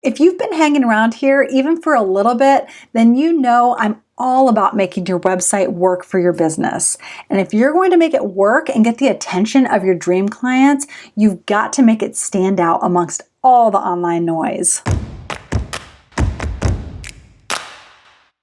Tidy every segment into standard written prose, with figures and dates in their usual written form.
If you've been hanging around here even for a little bit, then you know I'm all about making your website work for your business. And if you're going to make it work and get the attention of your dream clients, you've got to make it stand out amongst all the online noise.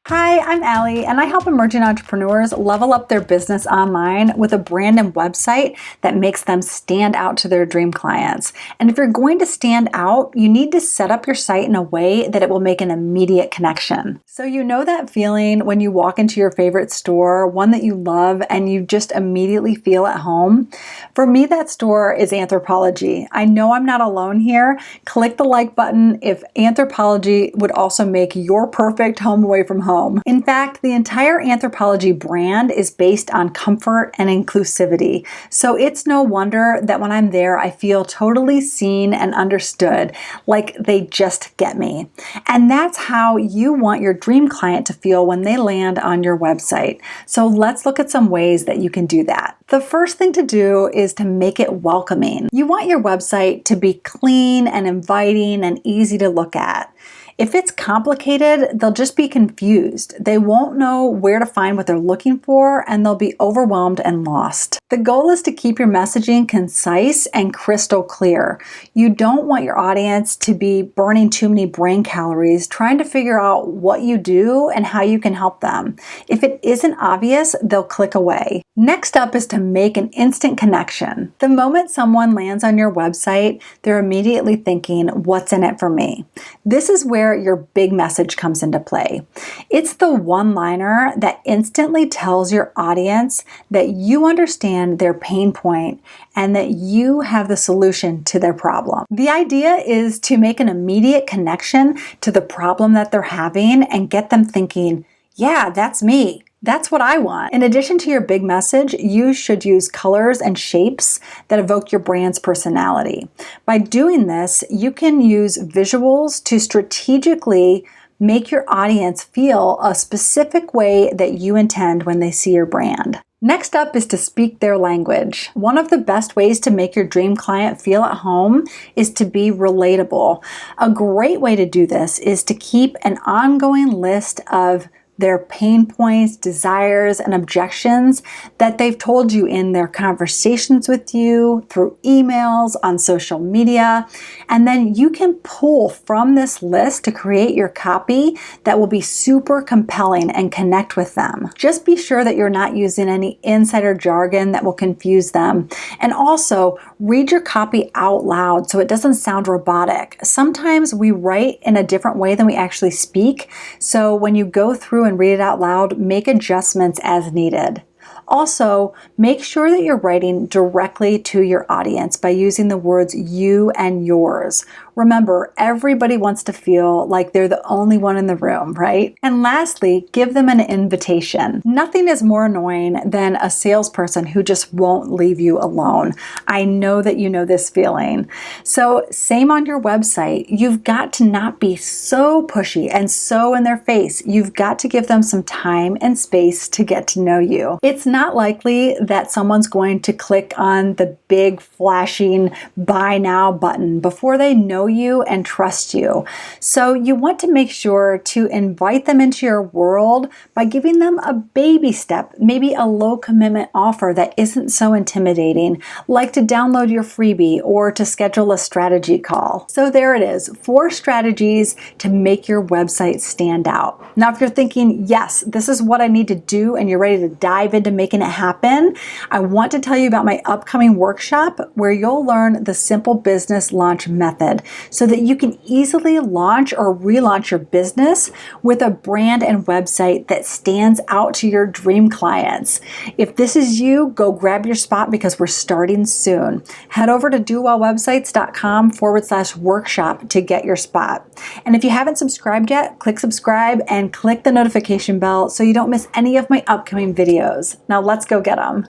Hi, I'm Alli, and I help emerging entrepreneurs level up their business online with a brand and website that makes them stand out to their dream clients. And if you're going to stand out, you need to set up your site in a way that it will make an immediate connection. So you know that feeling when you walk into your favorite store, one that you love, and you just immediately feel at home? For me, that store is Anthropologie. I know I'm not alone here. Click the like button if Anthropologie would also make your perfect home away from home. In fact, the entire Anthropologie brand is based on comfort and inclusivity. So it's no wonder that when I'm there, I feel totally seen and understood, like they just get me. And that's how you want your dream client to feel when they land on your website. So let's look at some ways that you can do that. The first thing to do is to make it welcoming. You want your website to be clean and inviting and easy to look at. If it's complicated, they'll just be confused. They won't know where to find what they're looking for, and they'll be overwhelmed and lost. The goal is to keep your messaging concise and crystal clear. You don't want your audience to be burning too many brain calories trying to figure out what you do and how you can help them. If it isn't obvious, they'll click away. Next up is to make an instant connection. The moment someone lands on your website, they're immediately thinking, what's in it for me? This is where your big message comes into play. It's the one-liner that instantly tells your audience that you understand their pain point and that you have the solution to their problem. The idea is to make an immediate connection to the problem that they're having and get them thinking, yeah, that's me. That's what I want. In addition to your big message, you should use colors and shapes that evoke your brand's personality. By doing this, you can use visuals to strategically make your audience feel a specific way that you intend when they see your brand. Next up is to speak their language. One of the best ways to make your dream client feel at home is to be relatable. A great way to do this is to keep an ongoing list of their pain points, desires, and objections that they've told you in their conversations with you, through emails, on social media. And then you can pull from this list to create your copy that will be super compelling and connect with them. Just be sure that you're not using any insider jargon that will confuse them. And also, read your copy out loud so it doesn't sound robotic. Sometimes we write in a different way than we actually speak. So when you go through and read it out loud, make adjustments as needed. Also, make sure that you're writing directly to your audience by using the words you and yours. Remember, everybody wants to feel like they're the only one in the room, right? And lastly, give them an invitation. Nothing is more annoying than a salesperson who just won't leave you alone. I know that you know this feeling. So same on your website. You've got to not be so pushy and so in their face. You've got to give them some time and space to get to know you. It's not likely that someone's going to click on the big flashing buy now button before they know you and trust you. So you want to make sure to invite them into your world by giving them a baby step, maybe a low commitment offer that isn't so intimidating, like to download your freebie or to schedule a strategy call. So there it is, 4 strategies to make your website stand out. Now, if you're thinking, yes, this is what I need to do, and you're ready to dive into making it happen, I want to tell you about my upcoming workshop where you'll learn the simple business launch method so that you can easily launch or relaunch your business with a brand and website that stands out to your dream clients. If this is you, go grab your spot because we're starting soon. Head over to dowellwebsites.com/workshop to get your spot. And if you haven't subscribed yet, click subscribe and click the notification bell so you don't miss any of my upcoming videos. Now let's go get them.